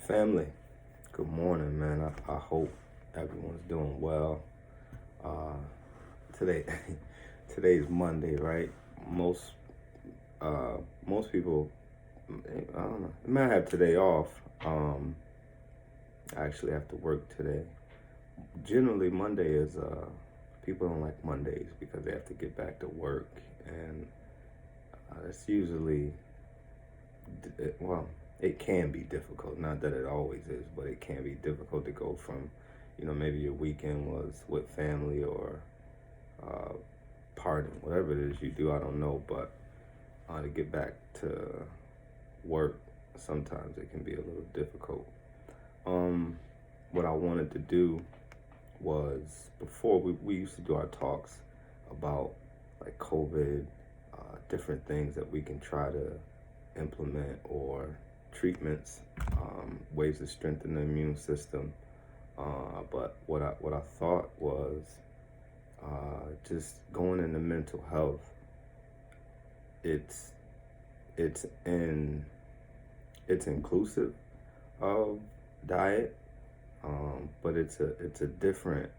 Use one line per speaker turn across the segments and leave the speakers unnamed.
Family, good morning, man. I hope everyone's doing well. Uh, today, today's Monday, right? Most, most people, I don't know, they might have today off. I actually have to work today. Generally, Monday is, people don't like Mondays because they have to get back to work, and it's usually, well, it can be difficult. Not that it always is, but it can be difficult to go from, maybe your weekend was with family or uh, partying, whatever it is you do. I don't know, but to get back to work, sometimes it can be a little difficult. Um, what I wanted to do was before we used to do our talks about like COVID, different things that we can try to implement or treatments, ways to strengthen the immune system. But what I thought was just going into mental health. It's it's in it's inclusive of diet, but it's a different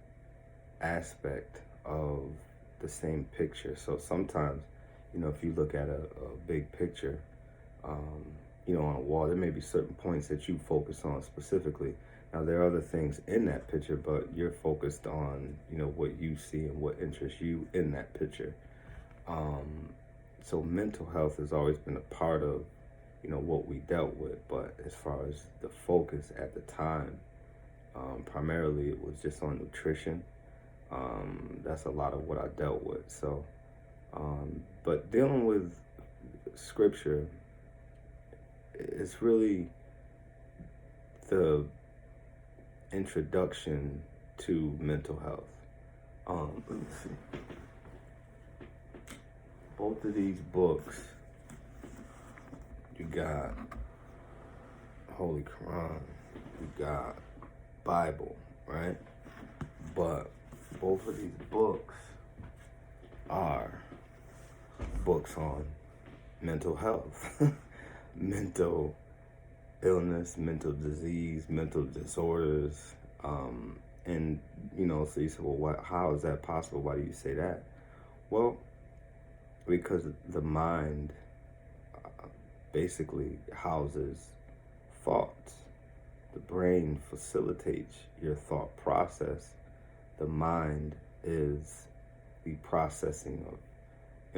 aspect of the same picture. So sometimes, if you look at a big picture, um, on a wall, there may be certain points that you focus on specifically. Now, there are other things in that picture, but you're focused on, what you see and what interests you in that picture. Um, so mental health has always been a part of, what we dealt with. But as far as the focus at the time, primarily it was just on nutrition. That's a lot of what I dealt with. So, but dealing with scripture, it's really the introduction to mental health. Let me see. Both of these books, you got Holy Quran, you got Bible, right? But both of these books are books on mental health, mental illness, mental disease, mental disorders. And, so you say, well, how is that possible? Why do you say that? Well, because the mind basically houses thoughts. The brain facilitates your thought process. The mind is the processing of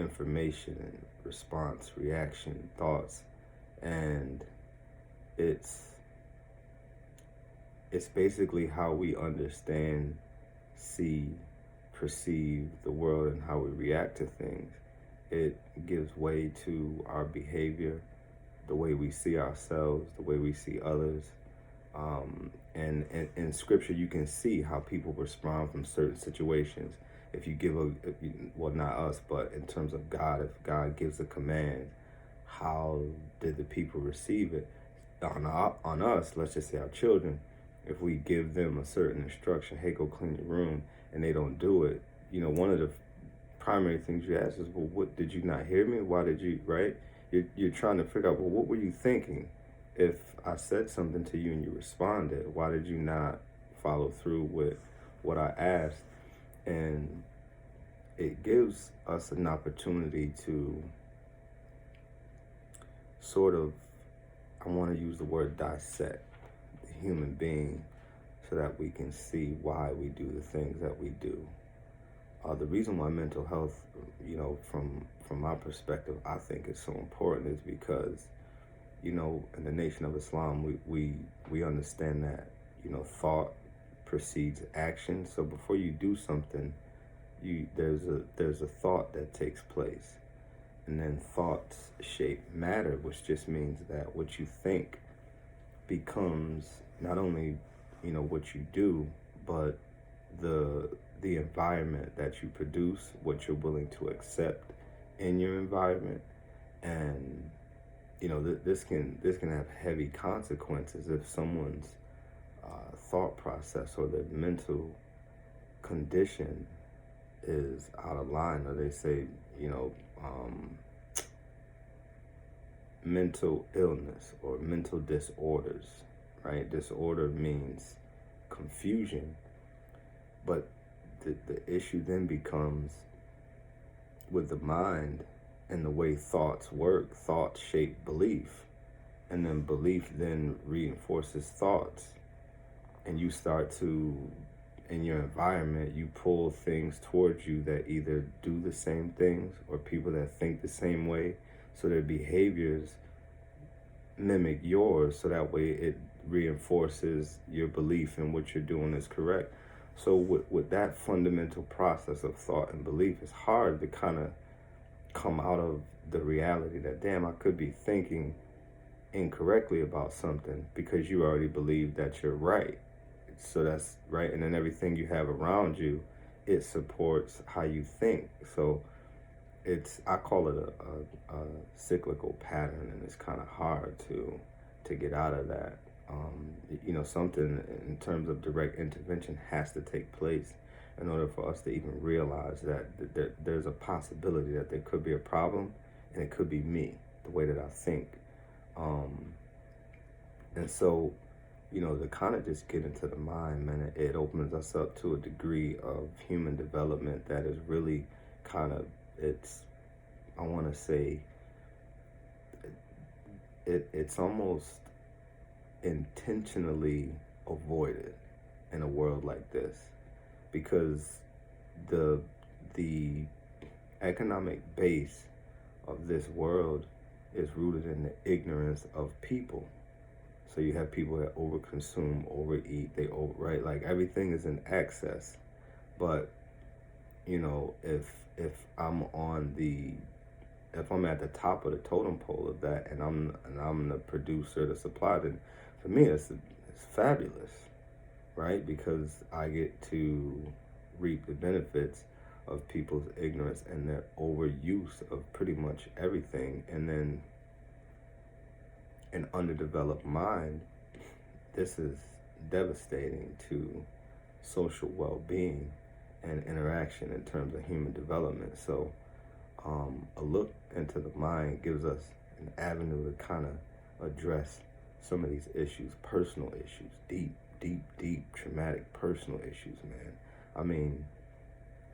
information and response, reaction, thoughts, and it's basically how we understand, see, perceive the world and how we react to things. It gives way to our behavior, the way we see ourselves, the way we see others. And in scripture, you can see how people respond from certain situations. If you give well, not us, but in terms of God, if God gives a command, how did the people receive it? On us, let's just say our children, if we give them a certain instruction, hey, go clean your room, and they don't do it, one of the primary things you ask is, well, what, did you not hear me? Why did you, right? You're trying to figure out, well, what were you thinking? If I said something to you and you responded, why did you not follow through with what I asked? And it gives us an opportunity to sort of, I want to use the word dissect the human being so that we can see why we do the things that we do. The reason why mental health, from my perspective, I think is so important is because, in the Nation of Islam, we understand that, thought precedes action. So before you do something, there's a thought that takes place, and then thoughts shape matter, which just means that what you think becomes not only, what you do, but the environment that you produce, what you're willing to accept in your environment. And this can have heavy consequences if someone's thought process or their mental condition is out of line, or they say, mental illness or mental disorders, right? Disorder means confusion, but the issue then becomes with the mind and the way thoughts work. Thoughts shape belief, and then belief then reinforces thoughts, and you start to, in your environment, you pull things towards you that either do the same things or people that think the same way, so their behaviors mimic yours, so that way it reinforces your belief in what you're doing is correct. So with that fundamental process of thought and belief, it's hard to kind of come out of the reality that, damn, I could be thinking incorrectly about something, because you already believe that you're right. So that's right. And then everything you have around you, it supports how you think. So I call it a cyclical pattern, and it's kind of hard to get out of that. Something in terms of direct intervention has to take place in order for us to even realize that there's a possibility that there could be a problem, and it could be me, the way that I think. And so, to kind of just get into the mind, man, it opens us up to a degree of human development that is really kind of, I want to say, it's almost intentionally avoided in a world like this, because the economic base of this world is rooted in the ignorance of people. So you have people that overconsume, overeat, right? Like everything is in excess. But if I'm if I'm at the top of the totem pole of that, and I'm the producer, the supplier, then for me it's fabulous, right? Because I get to reap the benefits of people's ignorance and their overuse of pretty much everything. And then an underdeveloped mind, this is devastating to social well-being and interaction in terms of human development. So a look into the mind gives us an avenue to kind of address some of these issues, personal issues, deep, traumatic personal issues, man. I mean,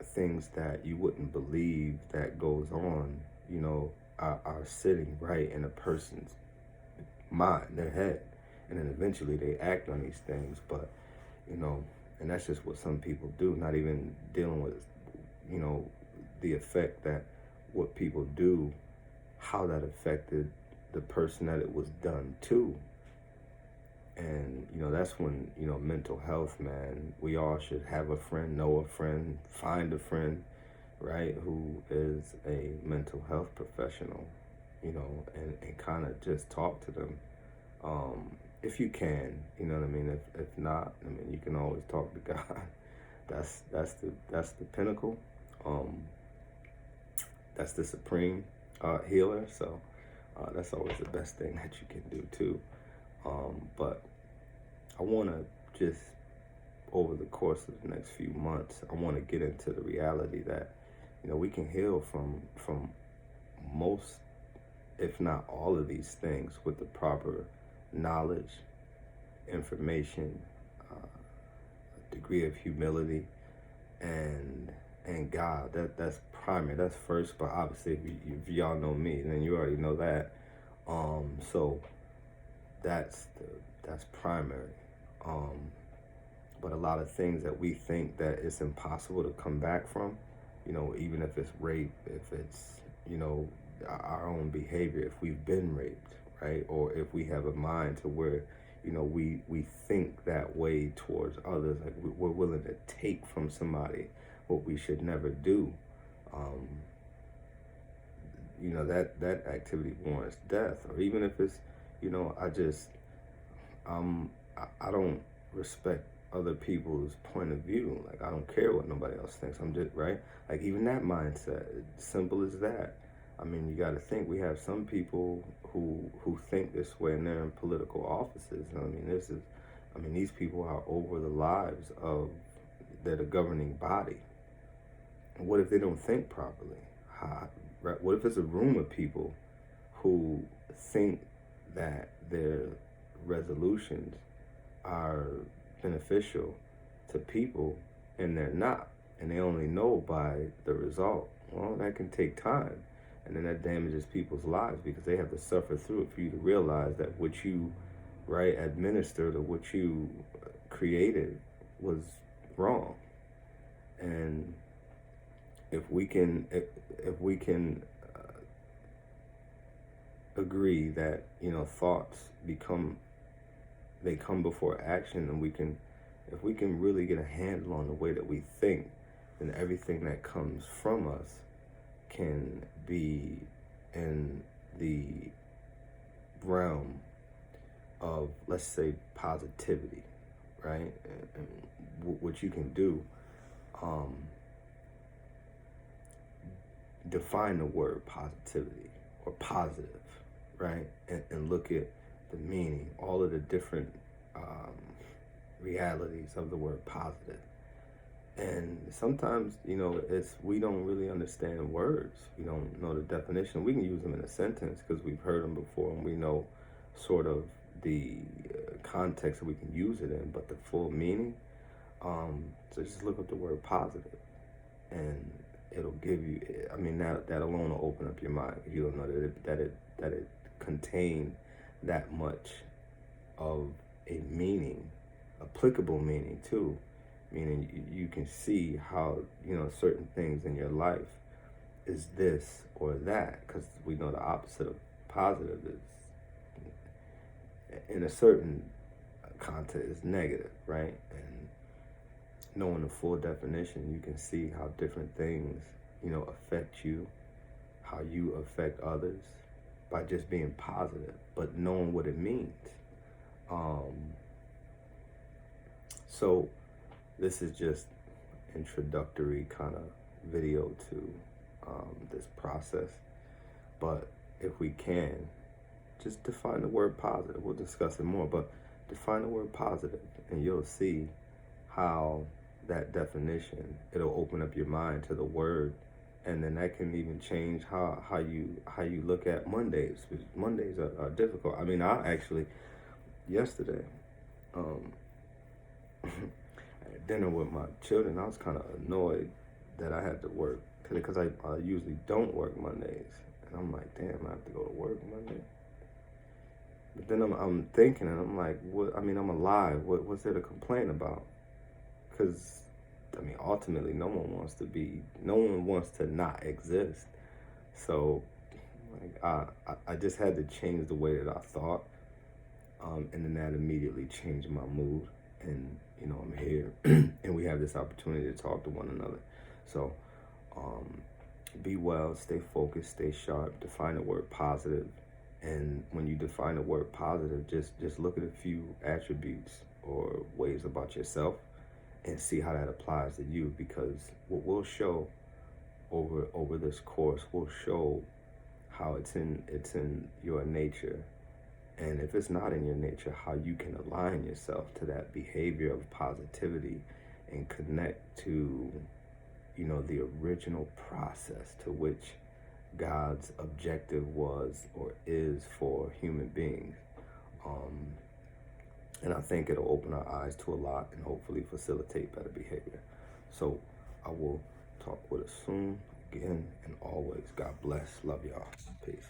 things that you wouldn't believe that goes on, are sitting right in a person's mind, their head. And then eventually they act on these things, but, and that's just what some people do, not even dealing with, the effect that what people do, how that affected the person that it was done to. And, that's when, mental health, man, we all should have a friend, know a friend, find a friend, right, who is a mental health professional, and kind of just talk to them. If you can, you know what I mean? If not, I mean, you can always talk to God. That's the pinnacle. That's the supreme healer. So that's always the best thing that you can do too. But I want to just, over the course of the next few months, I want to get into the reality that, we can heal from most, if not all of these things, with the proper knowledge, information, degree of humility, and God. That's primary. That's first. But obviously, if y'all know me, then you already know that. So that's primary. But a lot of things that we think that it's impossible to come back from, even if it's rape, if it's, our own behavior, if we've been raped, right? Or if we have a mind to where, we think that way towards others, like we're willing to take from somebody what we should never do. That activity warrants death. Or even if it's, I don't respect other people's point of view. Like, I don't care what nobody else thinks. I'm just, right? Like, even that mindset, simple as that. I mean, you got to think, we have some people who think this way, and they're in political offices. I mean, these people are over the lives of the governing body. What if they don't think properly? Right? What if it's a room of people who think that their resolutions are beneficial to people and they're not, and they only know by the result. Well, that can take time, and then that damages people's lives because they have to suffer through it for you to realize that what you, right, administered or what you created was wrong. And if we can agree that, you know, thoughts come before action, and if we can really get a handle on the way that we think, then everything that comes from us can be in the realm of, let's say, positivity, right? And what you can do, define the word positivity or positive, right? And look at the meaning, all of the different realities of the word positive. And sometimes, you know, we don't really understand words. We don't know the definition. We can use them in a sentence because we've heard them before and we know sort of the context that we can use it in, but the full meaning. So just look up the word positive, and it'll give you. I mean, that alone will open up your mind. If you don't know that it contained that much of a meaning, applicable meaning too. Meaning you can see how, you know, certain things in your life is this or that, because we know the opposite of positive is, in a certain context, is negative, right? And knowing the full definition, you can see how different things, you know, affect you, how you affect others by just being positive, but knowing what it means. So this is just introductory kind of video to this process. But if we can, just define the word positive. We'll discuss it more, but define the word positive, and you'll see how that definition, it'll open up your mind to the word, and then that can even change how you look at Mondays. Because Mondays are difficult. I mean, yesterday, at dinner with my children, I was kind of annoyed that I had to work because I usually don't work Mondays, and I'm like, damn, I have to go to work Monday. But then I'm thinking, and I'm like, what? I mean, I'm alive. What's there to complain about? Because I mean, ultimately, no one wants to not exist. So, like, I just had to change the way that I thought, and then that immediately changed my mood. And you know, I'm here, and we have this opportunity to talk to one another. So, be well, stay focused, stay sharp. Define the word positive, and when you define the word positive, just look at a few attributes or ways about yourself, and see how that applies to you. Because what we'll show over this course will show how it's in your nature. And if it's not in your nature, how you can align yourself to that behavior of positivity and connect to, you know, the original process to which God's objective was or is for human beings. And I think it'll open our eyes to a lot and hopefully facilitate better behavior. So I will talk with us soon again, and always, God bless. Love y'all. Peace.